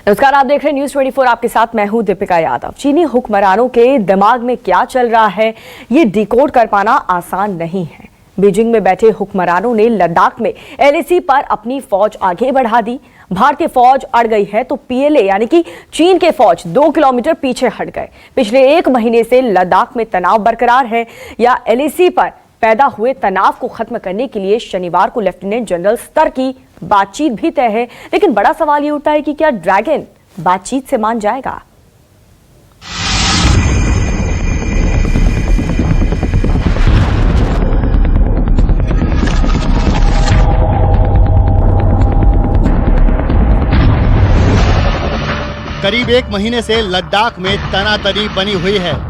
नमस्कार, आप देख रहे हैं न्यूज़ 24। आपके साथ मैं हूं दीपिका यादव। चीनी हुक्मरानों के दिमाग में क्या चल रहा है, ये डिकोड कर पाना आसान नहीं है। बीजिंग में बैठे हुक्मरानों ने लद्दाख में एलएसी पर अपनी फौज आगे बढ़ा दी। भारतीय फौज अड़ गई है तो पीएलए यानी कि चीन के फौज 2 किलोमीटर पीछे हट गए। पिछले 1 महीने से लद्दाख में तनाव बरकरार है या एलएसी पर पैदा हुए तनाव को खत्म करने के लिए शनिवार को लेफ्टिनेंट जनरल स्तर की बातचीत भी तय है। लेकिन बड़ा सवाल ये उठता है कि क्या ड्रैगन बातचीत से मान जाएगा? करीब 1 महीने से लद्दाख में तनातनी बनी हुई है।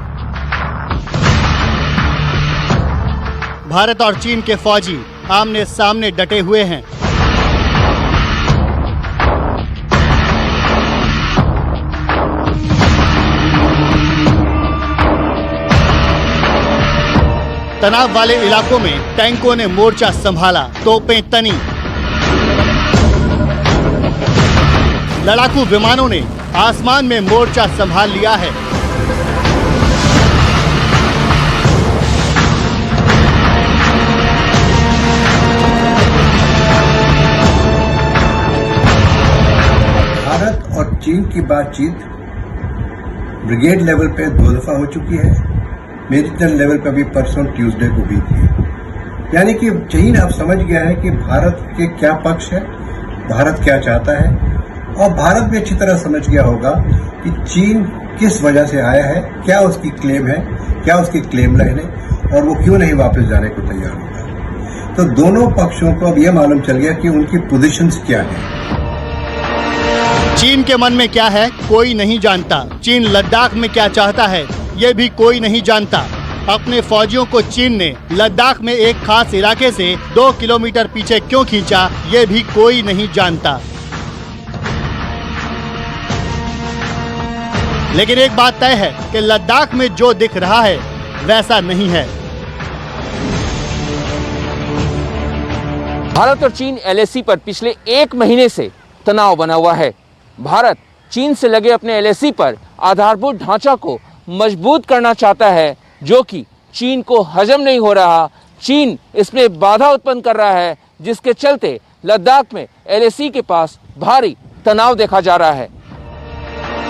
भारत और चीन के फौजी आमने सामने डटे हुए हैं। तनाव वाले इलाकों में टैंकों ने मोर्चा संभाला, तोपें तनी। लड़ाकू विमानों ने आसमान में मोर्चा संभाल लिया है। भारत और चीन की बातचीत ब्रिगेड लेवल पे 2 दफा हो चुकी है। मेजर लेवल पे भी परसों ट्यूसडे को भी थी। यानी कि चीन अब समझ गया है कि भारत के क्या पक्ष है, भारत क्या चाहता है, और भारत भी अच्छी तरह समझ गया होगा कि चीन किस वजह से आया है, क्या उसकी क्लेम है, क्या उसकी क्लेम लाइन है, और वो क्यों नहीं वापस जाने को तैयार होगा। तो दोनों पक्षों को अब यह मालूम चल गया कि उनकी पोजीशंस क्या है। चीन के मन में क्या है कोई नहीं जानता। चीन लद्दाख में क्या चाहता है ये भी कोई नहीं जानता। अपने फौजियों को चीन ने लद्दाख में एक खास इलाके से 2 किलोमीटर पीछे क्यों खींचा ये भी कोई नहीं जानता। लेकिन एक बात तय है कि लद्दाख में जो दिख रहा है वैसा नहीं है। भारत और चीन एलएसी पर पिछले 1 महीने से तनाव बना हुआ है। भारत चीन से लगे अपने एलएसी पर आधारभूत ढांचा को मजबूत करना चाहता है, जो कि चीन को हजम नहीं हो रहा। चीन इसमें बाधा उत्पन्न कर रहा है, जिसके चलते लद्दाख में एलएसी के पास भारी तनाव देखा जा रहा है।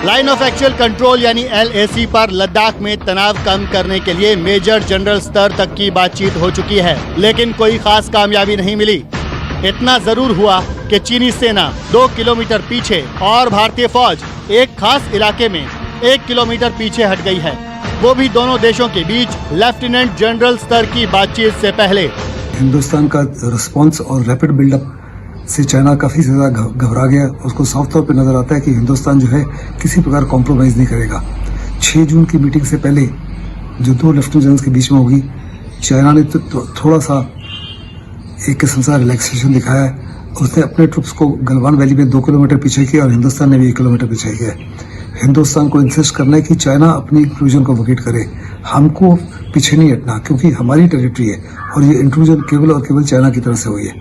लाइन ऑफ एक्चुअल कंट्रोल यानी एलएसी पर लद्दाख में तनाव कम करने के लिए मेजर जनरल स्तर तक की बातचीत हो चुकी है, लेकिन कोई खास कामयाबी नहीं मिली। इतना जरूर हुआ कि चीनी सेना 2 किलोमीटर पीछे और भारतीय फौज एक खास इलाके में 1 किलोमीटर पीछे हट गई है, वो भी दोनों देशों के बीच लेफ्टिनेंट जनरल स्तर की बातचीत से पहले। हिंदुस्तान का रिस्पॉन्स और रैपिड बिल्डअप से चाइना काफ़ी ज़्यादा घबरा गया। उसको साफ तौर पे नज़र आता है कि हिंदुस्तान जो है किसी प्रकार कॉम्प्रोमाइज़ नहीं करेगा। 6 जून की मीटिंग से पहले जो 2 लेफ्टिनेंट जनरल्स के बीच में होगी, चाइना ने तो थोड़ा सा एक किस्म सा रिलैक्सेशन दिखाया है। उसने अपने ट्रुप्स को गलवान वैली में 2 किलोमीटर पीछे किया और हिंदुस्तान ने भी 1 किलोमीटर पीछे किया। हिंदुस्तान को इंसिस्ट करना है कि चाइना अपनी इंक्लूजन को वोकेट करे, हमको पीछे नहीं हटना, क्योंकि हमारी टेरिटरी है और ये इंक्लूजन केवल और केवल चाइना की तरफ से हुई है।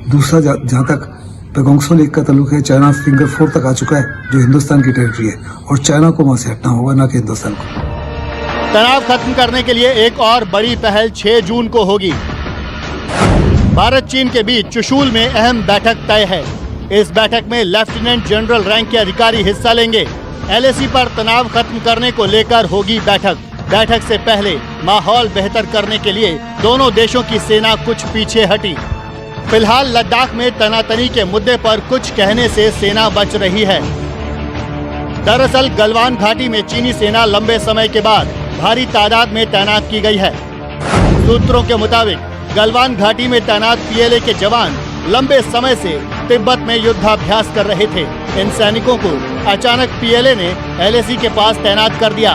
दूसरा, जहाँ तक पेगोंगसो लेक का ताल्लुक है, चाइना फिंगर 4 तक आ चुका है, जो हिंदुस्तान की टेरिटरी है, और चाइना को वहाँ से हटना होगा, ना कि हिंदुस्तान को। तनाव खत्म करने के लिए एक और बड़ी पहल 6 जून को होगी। भारत चीन के बीच चुशूल में अहम बैठक तय है। इस बैठक में लेफ्टिनेंट जनरल रैंक के अधिकारी हिस्सा लेंगे। एलएसी पर तनाव खत्म करने को लेकर होगी बैठक। बैठक से पहले माहौल बेहतर करने के लिए दोनों देशों की सेना कुछ पीछे हटी। फिलहाल लद्दाख में तनातनी के मुद्दे पर कुछ कहने से सेना बच रही है। दरअसल गलवान घाटी में चीनी सेना लंबे समय के बाद भारी तादाद में तैनात की गई है। सूत्रों के मुताबिक गलवान घाटी में तैनात पीएलए के जवान लंबे समय से तिब्बत में युद्धाभ्यास कर रहे थे। इन सैनिकों को अचानक पीएलए ने एलएसी के पास तैनात कर दिया।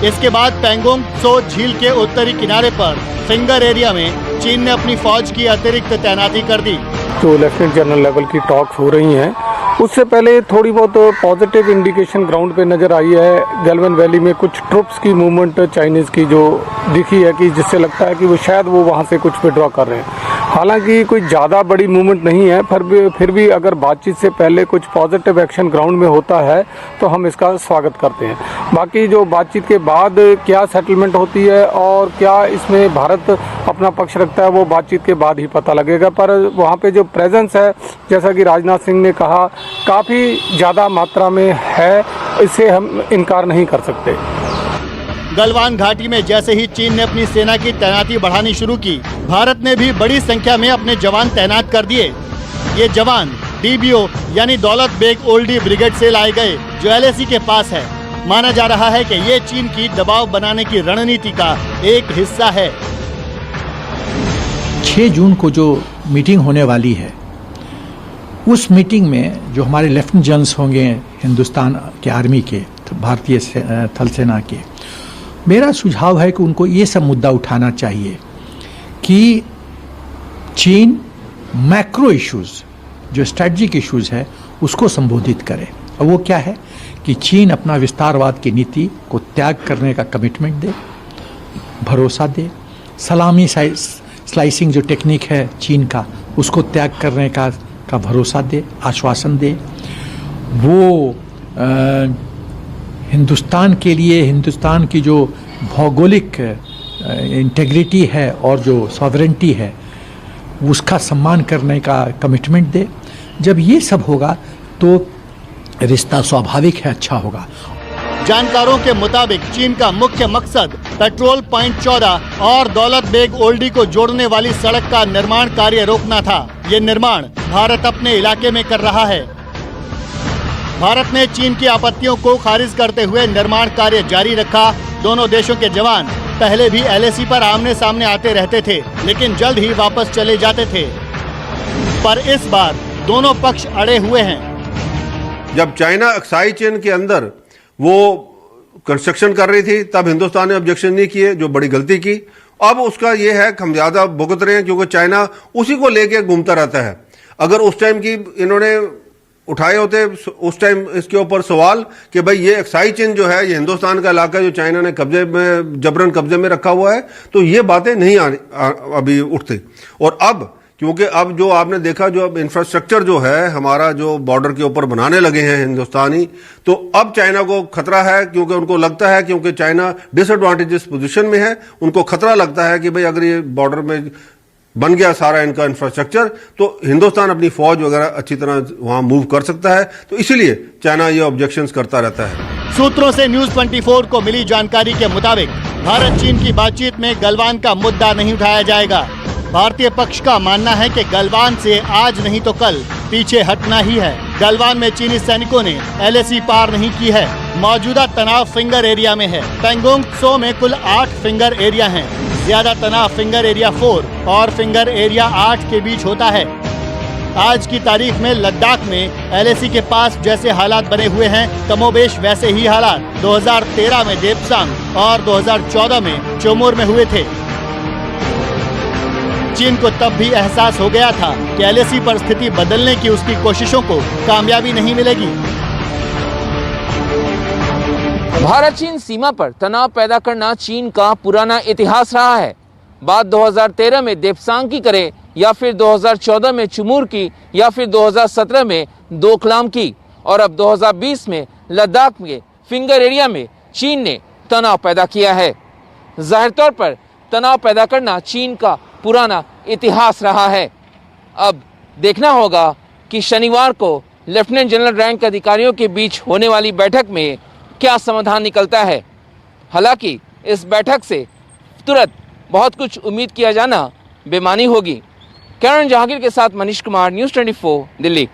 इसके बाद पैंगोंग त्सो झील के उत्तरी किनारे पर फिंगर एरिया में चीन ने अपनी फौज की अतिरिक्त तैनाती कर दी। जो लेफ्टिनेंट जनरल लेवल की टॉक्स हो रही हैं, उससे पहले थोड़ी बहुत पॉजिटिव इंडिकेशन ग्राउंड पे नज़र आई है। गलवान वैली में कुछ ट्रुप्स की मूवमेंट चाइनीज़ की जो दिखी है, कि जिससे लगता है कि वो शायद वो वहाँ से कुछ विड्रॉ कर रहे हैं। हालांकि कोई ज़्यादा बड़ी मूवमेंट नहीं है, फिर भी अगर बातचीत से पहले कुछ पॉजिटिव एक्शन ग्राउंड में होता है तो हम इसका स्वागत करते हैं। बाकी जो बातचीत के बाद क्या सेटलमेंट होती है और क्या इसमें भारत अपना पक्ष रखता है वो बातचीत के बाद ही पता लगेगा। पर वहाँ पे जो प्रेजेंस है, जैसा कि राजनाथ सिंह ने कहा, काफ़ी ज़्यादा मात्रा में है, इससे हम इनकार नहीं कर सकते। गलवान घाटी में जैसे ही चीन ने अपनी सेना की तैनाती बढ़ानी शुरू की, भारत ने भी बड़ी संख्या में अपने जवान तैनात कर दिए। ये जवान DBO यानी दौलत बेग ओल्डी ब्रिगेड से लाए गए, जो LAC के पास है। माना जा रहा है कि ये चीन की दबाव बनाने की रणनीति का एक हिस्सा है। 6 जून को जो मीटिंग होने वाली है, उस मीटिंग में जो हमारे लेफ्टिनेंट जनरल्स होंगे हिंदुस्तान के आर्मी के, भारतीय थल सेना के, मेरा सुझाव है कि उनको ये सब मुद्दा उठाना चाहिए कि चीन मैक्रो इश्यूज, जो स्ट्रेटजिक इश्यूज है, उसको संबोधित करे। और वो क्या है कि चीन अपना विस्तारवाद की नीति को त्याग करने का कमिटमेंट दे, भरोसा दे, सलामी स्लाइसिंग जो टेक्निक है चीन का, उसको त्याग करने का भरोसा दे, आश्वासन दे। वो हिंदुस्तान के लिए, हिंदुस्तान की जो भौगोलिक इंटेग्रिटी है और जो सॉवरेंटी है, उसका सम्मान करने का कमिटमेंट दे। जब ये सब होगा तो रिश्ता स्वाभाविक है, अच्छा होगा। जानकारों के मुताबिक चीन का मुख्य मकसद पेट्रोल पॉइंट 14 और दौलत बेग ओल्डी को जोड़ने वाली सड़क का निर्माण कार्य रोकना था। ये निर्माण भारत अपने इलाके में कर रहा है। भारत ने चीन की आपत्तियों को खारिज करते हुए निर्माण कार्य जारी रखा। दोनों देशों के जवान पहले भी LAC पर आमने सामने आते रहते थे, लेकिन जल्द ही वापस चले जाते थे। पर इस बार दोनों पक्ष अड़े हुए हैं। जब चाइना अक्साई चेन के अंदर वो कंस्ट्रक्शन कर रही थी, तब हिंदुस्तान ने ऑब्जेक्शन नहीं किए, जो बड़ी गलती की। अब उसका ये है कि हम ज्यादा भुगत रहे हैं, क्योंकि चाइना उसी को लेके घूमता रहता है। अगर उस टाइम की इन्होंने उठाए होते उस टाइम इसके ऊपर सवाल कि भाई ये एक्साई चेन जो है, ये हिंदुस्तान का इलाका जो चाइना ने कब्जे में, जबरन कब्जे में रखा हुआ है, तो ये बातें नहीं अभी उठती। और अब क्योंकि अब जो आपने देखा, जो अब इंफ्रास्ट्रक्चर जो है हमारा, जो बॉर्डर के ऊपर बनाने लगे हैं हिंदुस्तानी, तो अब चाइना को खतरा है, क्योंकि उनको लगता है, क्योंकि चाइना डिसएडवांटेजेस पोजीशन में है, उनको खतरा लगता है कि भाई अगर ये बॉर्डर में बन गया सारा इनका इंफ्रास्ट्रक्चर, तो हिंदुस्तान अपनी फौज वगैरह अच्छी तरह वहां मूव कर सकता है। तो इसीलिए चाइना ये ऑब्जेक्शंस करता रहता है। सूत्रों से न्यूज 24 को मिली जानकारी के मुताबिक भारत चीन की बातचीत में गलवान का मुद्दा नहीं उठाया जाएगा। भारतीय पक्ष का मानना है कि गलवान से आज नहीं तो कल पीछे हटना ही है। गलवान में चीनी सैनिकों ने LAC पार नहीं की है। मौजूदा तनाव फिंगर एरिया में है। पैंगोंग त्सो में कुल 8 फिंगर एरिया हैं। ज्यादा तनाव फिंगर एरिया 4 और फिंगर एरिया 8 के बीच होता है। आज की तारीख में लद्दाख में LAC के पास जैसे हालात बने हुए हैं, कमोबेश वैसे ही हालात 2013 में देपसांग और 2014 में चोमोर में हुए थे। चीन को तब भी एहसास हो गया था कि LAC पर स्थिति बदलने की उसकी कोशिशों को कामयाबी नहीं मिलेगी। भारत चीन सीमा पर तनाव पैदा करना चीन का पुराना इतिहास रहा है। बात 2013 में देपसांग की करें, या फिर 2014 में चुमूर की, या फिर 2017 में डोकलाम की, और अब 2020 में लद्दाख के फिंगर एरिया में चीन ने तनाव पैदा किया है। जाहिर तौर पर तनाव पैदा करना चीन का पुराना इतिहास रहा है। अब देखना होगा कि शनिवार को लेफ्टिनेंट जनरल रैंक अधिकारियों के बीच होने वाली बैठक में क्या समाधान निकलता है। हालांकि इस बैठक से तुरंत बहुत कुछ उम्मीद किया जाना बेमानी होगी। कैरन जहांगीर के साथ मनीष कुमार, न्यूज़ 24 दिल्ली।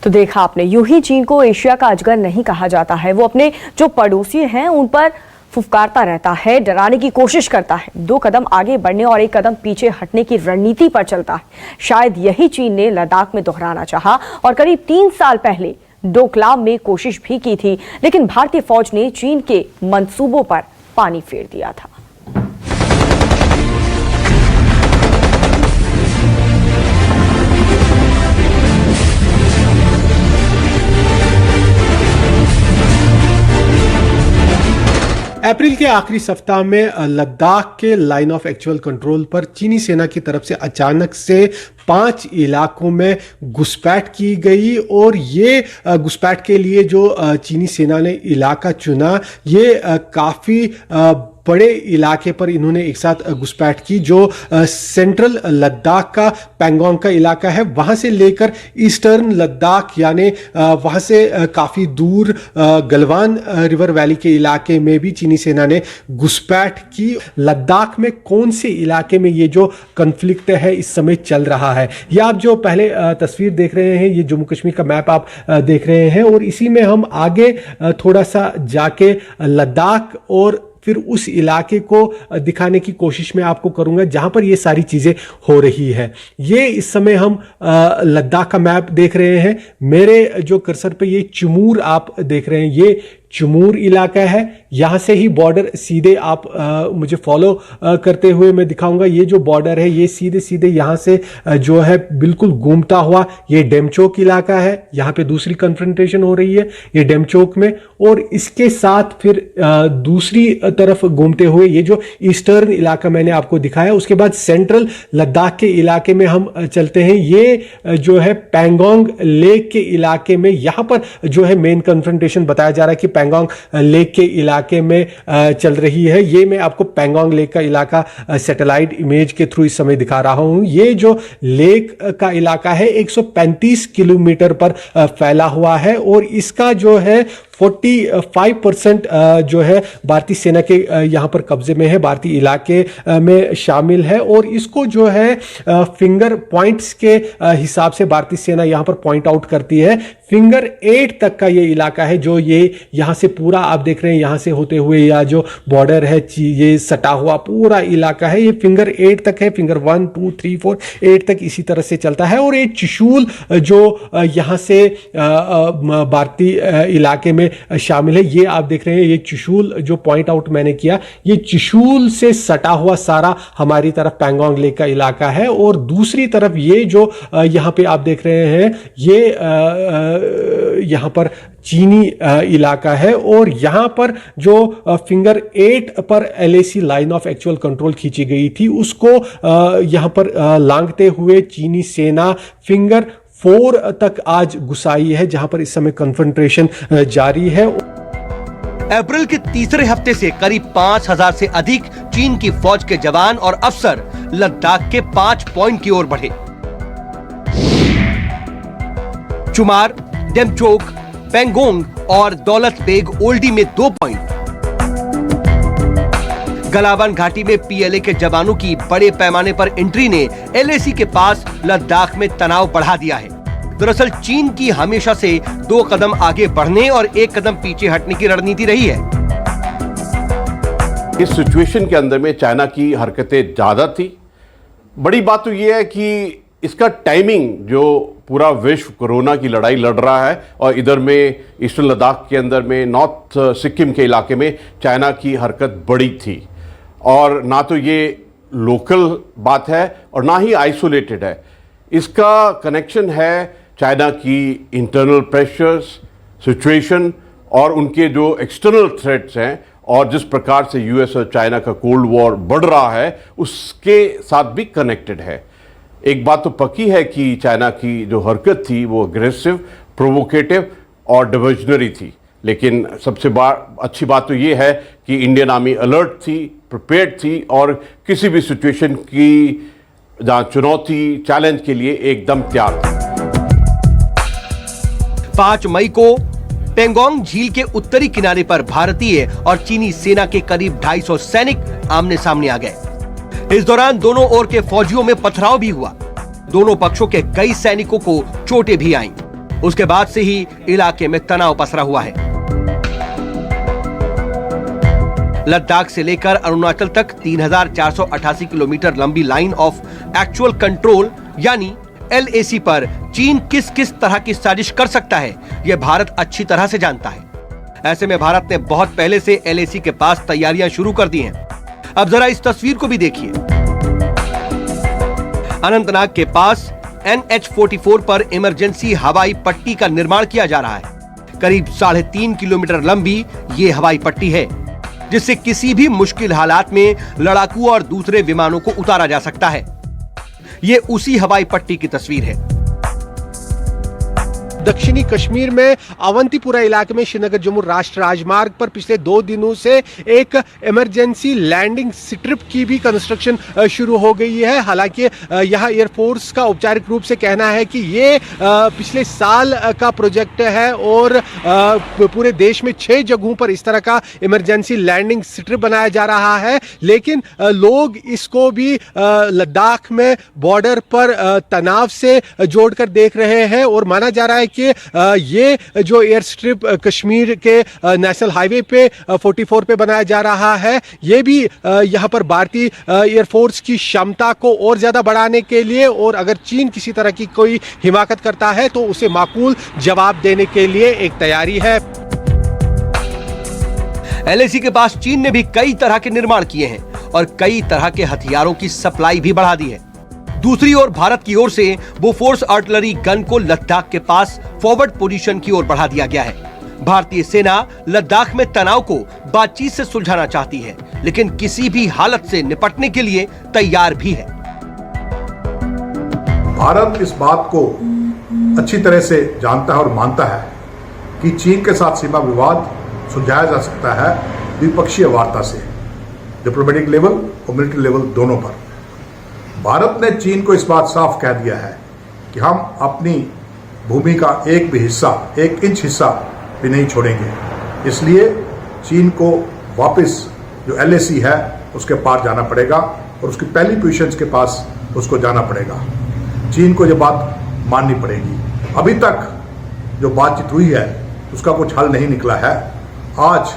तो देखा आपने, यूं ही चीन को एशिया का अजगर नहीं कहा जाता है। वो अपने जो पड़ोसी हैं उन पर फुफकारता रहता है, डराने की कोशिश करता है, 2 कदम आगे बढ़ने और 1 कदम पीछे हटने की रणनीति पर चलता है। शायद यही चीन ने लद्दाख में दोहराना चाहा और करीब 3 साल पहले डोकलाम में कोशिश भी की थी, लेकिन भारतीय फौज ने चीन के मंसूबों पर पानी फेर दिया था। अप्रैल के आखिरी सप्ताह में लद्दाख के लाइन ऑफ एक्चुअल कंट्रोल पर चीनी सेना की तरफ से अचानक से 5 इलाकों में घुसपैठ की गई और ये घुसपैठ के लिए जो चीनी सेना ने इलाका चुना, ये काफ़ी बड़े इलाके पर इन्होंने एक साथ घुसपैठ की। जो सेंट्रल लद्दाख का पैंगोंग का इलाका है, वहां से लेकर ईस्टर्न लद्दाख यानी वहां से काफ़ी दूर गलवान रिवर वैली के इलाके में भी चीनी सेना ने घुसपैठ की। लद्दाख में कौन से इलाके में ये जो कन्फ्लिक्ट है इस समय चल रहा है, ये आप जो पहले तस्वीर देख रहे हैं, ये जम्मू कश्मीर का मैप आप देख रहे हैं, और इसी में हम आगे थोड़ा सा जाके लद्दाख और फिर उस इलाके को दिखाने की कोशिश मैं आपको करूंगा जहां पर ये सारी चीजें हो रही है। ये इस समय हम लद्दाख का मैप देख रहे हैं। मेरे जो कर्सर पे ये चुमूर आप देख रहे हैं, ये चुमूर इलाका है। यहाँ से ही बॉर्डर सीधे आप मुझे फॉलो करते हुए मैं दिखाऊंगा। ये जो बॉर्डर है ये सीधे सीधे यहाँ से जो है बिल्कुल घूमता हुआ ये डेमचोक इलाका है। यहाँ पे दूसरी कन्फ्रंटेशन हो रही है ये डेमचोक में, और इसके साथ फिर दूसरी तरफ घूमते हुए ये जो ईस्टर्न इलाका मैंने आपको दिखाया। उसके बाद सेंट्रल लद्दाख के इलाके में हम चलते हैं। ये जो है पैंगोंग लेक के इलाके में, यहाँ पर जो है मेन कन्फ्रंटेशन बताया जा रहा है कि पैंगोंग लेक के इलाके में चल रही है। ये मैं आपको पैंगोंग लेक का इलाका सैटेलाइट इमेज के थ्रू इस समय दिखा रहा हूं। ये जो लेक का इलाका है 135 किलोमीटर पर फैला हुआ है, और इसका जो है 45% जो है भारतीय सेना के यहाँ पर कब्जे में है, भारतीय इलाके में शामिल है। और इसको जो है फिंगर पॉइंट्स के हिसाब से भारतीय सेना यहाँ पर पॉइंट आउट करती है। फिंगर 8 तक का ये इलाका है, जो ये यहाँ से पूरा आप देख रहे हैं, यहाँ से होते हुए या जो बॉर्डर है ये सटा हुआ पूरा इलाका है, ये फिंगर 8 तक है। फिंगर 1 2 3 4 8 तक इसी तरह से चलता है। और ये चुशूल जो यहाँ से भारतीय इलाके में शामिल है, ये आप देख रहे हैं, ये चुशूल जो पॉइंट आउट मैंने किया, ये चुशूल से सटा हुआ सारा हमारी तरफ पैंगोंग लेक का इलाका है। और दूसरी तरफ ये जो यहाँ पे आप देख रहे हैं, ये यहाँ पर चीनी इलाका है। और यहाँ पर जो फिंगर 8 पर LAC line of actual control खींची गई थी, उसको यहाँ पर लांघते हुए चीनी सेना फिंगर 4 तक आज घुसाई है, जहां पर इस समय कन्फ्रंटेशन जारी है। अप्रैल के तीसरे हफ्ते से करीब 5000 से अधिक चीन की फौज के जवान और अफसर लद्दाख के 5 पॉइंट की ओर बढ़े। चुमार, डेमचोक, पैंगोंग और दौलत बेग ओल्डी में 2 पॉइंट। गलावन घाटी में PLA के जवानों की बड़े पैमाने पर एंट्री ने LAC के पास लद्दाख में तनाव बढ़ा दिया है। दरअसल चीन की हमेशा से 2 कदम आगे बढ़ने और 1 कदम पीछे हटने की रणनीति रही है। इस सिचुएशन के अंदर में चाइना की हरकतें ज्यादा थी। बड़ी बात तो यह है कि इसका टाइमिंग, जो पूरा विश्व कोरोना की लड़ाई लड़ रहा है और इधर में ईस्टर्न लद्दाख के अंदर में नॉर्थ सिक्किम के इलाके में चाइना की हरकत बड़ी थी। और ना तो ये लोकल बात है और ना ही आइसोलेटेड है, इसका कनेक्शन है चाइना की इंटरनल प्रेशर्स, सिचुएशन और उनके जो एक्सटर्नल थ्रेट्स हैं, और जिस प्रकार से US और चाइना का कोल्ड वॉर बढ़ रहा है उसके साथ भी कनेक्टेड है। एक बात तो पक्की है कि चाइना की जो हरकत थी वो अग्रेसिव, प्रोवोकेटिव और डिविजनरी थी। लेकिन सबसे अच्छी बात तो ये है कि इंडियन आर्मी अलर्ट थी, प्रिपेयर्ड थी और किसी भी सिचुएशन की जहां चुनौती, चैलेंज के लिए एकदम तैयार थी। 5 मई को पैंगोंग झील के उत्तरी किनारे पर भारतीय और चीनी सेना के करीब 250 सैनिक आमने सामने आ गए। इस दौरान दोनों ओर के फौजियों में पथराव भी हुआ। दोनों पक्षों के कई सैनिकों को चोटें भी आईं। उसके बाद से ही इलाके में तनाव पसरा हुआ है। लद्दाख से लेकर अरुणाचल तक 3488 किलोमीटर लंबी लाइन ऑफ एक्चुअल कंट्रोल यानी LAC पर चीन किस किस तरह की साजिश कर सकता है, यह भारत अच्छी तरह से जानता है। ऐसे में भारत ने बहुत पहले से LAC के पास तैयारियां शुरू कर दी हैं। अब जरा इस तस्वीर को भी देखिए। अनंतनाग के पास NH-44 पर इमरजेंसी हवाई पट्टी का निर्माण किया जा रहा है। करीब 3.5 किलोमीटर लंबी ये हवाई पट्टी है, जिससे किसी भी मुश्किल हालात में लड़ाकू और दूसरे विमानों को उतारा जा सकता है। ये उसी हवाई पट्टी की तस्वीर है। दक्षिणी कश्मीर में अवंतीपुरा इलाके में श्रीनगर जम्मू राष्ट्रीय राजमार्ग पर पिछले 2 दिनों से एक इमरजेंसी लैंडिंग स्ट्रिप की भी कंस्ट्रक्शन शुरू हो गई है। हालांकि यहां एयरफोर्स का औपचारिक रूप से कहना है कि ये पिछले साल का प्रोजेक्ट है और पूरे देश में 6 जगहों पर इस तरह का इमरजेंसी लैंडिंग स्ट्रिप बनाया जा रहा है। लेकिन लोग इसको भी लद्दाख में बॉर्डर पर तनाव से जोड़कर देख रहे हैं और माना जा रहा है कि ये जो एयर स्ट्रिप कश्मीर के नेशनल हाईवे पे 44 पे बनाया जा रहा है, ये भी यहां पर भारतीय एयरफोर्स की क्षमता को और ज्यादा बढ़ाने के लिए, और अगर चीन किसी तरह की कोई हिमाकत करता है तो उसे माकूल जवाब देने के लिए एक तैयारी है। एलएसी के पास चीन ने भी कई तरह के निर्माण किए हैं और कई तरह के हथियारों की सप्लाई भी बढ़ा दी है। दूसरी ओर भारत की ओर से बोफोर्स आर्टिलरी गन को लद्दाख के पास फॉरवर्ड पोजीशन की ओर बढ़ा दिया गया है। भारतीय सेना लद्दाख में तनाव को बातचीत से सुलझाना चाहती है, लेकिन किसी भी हालत से निपटने के लिए तैयार भी है। भारत इस बात को अच्छी तरह से जानता है और मानता है कि चीन के साथ सीमा विवाद सुलझाया जा सकता है द्विपक्षीय वार्ता से, डिप्लोमेटिक लेवल और मिलिट्री लेवल दोनों पर। भारत ने चीन को इस बात साफ कह दिया है कि हम अपनी भूमि का एक भी हिस्सा, 1 इंच हिस्सा भी नहीं छोड़ेंगे। इसलिए चीन को वापस जो एलएसी है उसके पार जाना पड़ेगा और उसकी पहली पोजीशंस के पास उसको जाना पड़ेगा। चीन को ये बात माननी पड़ेगी। अभी तक जो बातचीत हुई है उसका कुछ हल नहीं निकला है। आज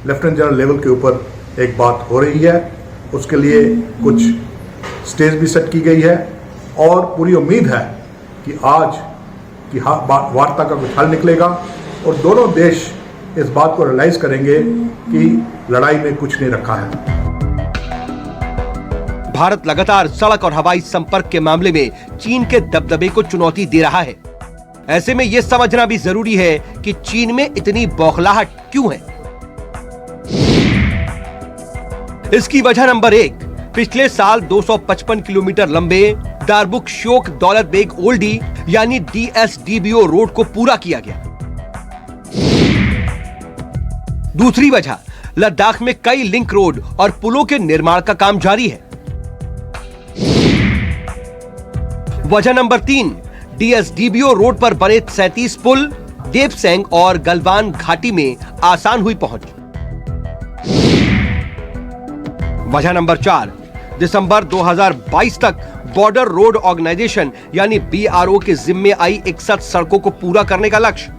लेफ्टिनेंट जनरल लेवल के ऊपर एक बात हो रही है, उसके लिए कुछ स्टेज भी सेट की गई है और पूरी उम्मीद है कि आज की वार्ता का कुछ हल निकलेगा और दोनों देश इस बात को रियलाइज करेंगे कि लड़ाई में कुछ नहीं रखा है। भारत लगातार सड़क और हवाई संपर्क के मामले में चीन के दबदबे को चुनौती दे रहा है। ऐसे में यह समझना भी जरूरी है कि चीन में इतनी बौखलाहट क्यों है। इसकी वजह नंबर 1, पिछले साल 255 किलोमीटर लंबे दारबुक श्योक दौलत बेग ओल्डी यानी DSDBO रोड को पूरा किया गया। दूसरी वजह, लद्दाख में कई लिंक रोड और पुलों के निर्माण का काम जारी है। वजह नंबर 3, DSDBO रोड पर बने 37 पुल देपसेंग और गलवान घाटी में आसान हुई पहुंच। वजह नंबर 4, दिसंबर 2022 तक बॉर्डर रोड ऑर्गेनाइजेशन यानी BRO के जिम्मे आई 61 सड़कों को पूरा करने का लक्ष्य।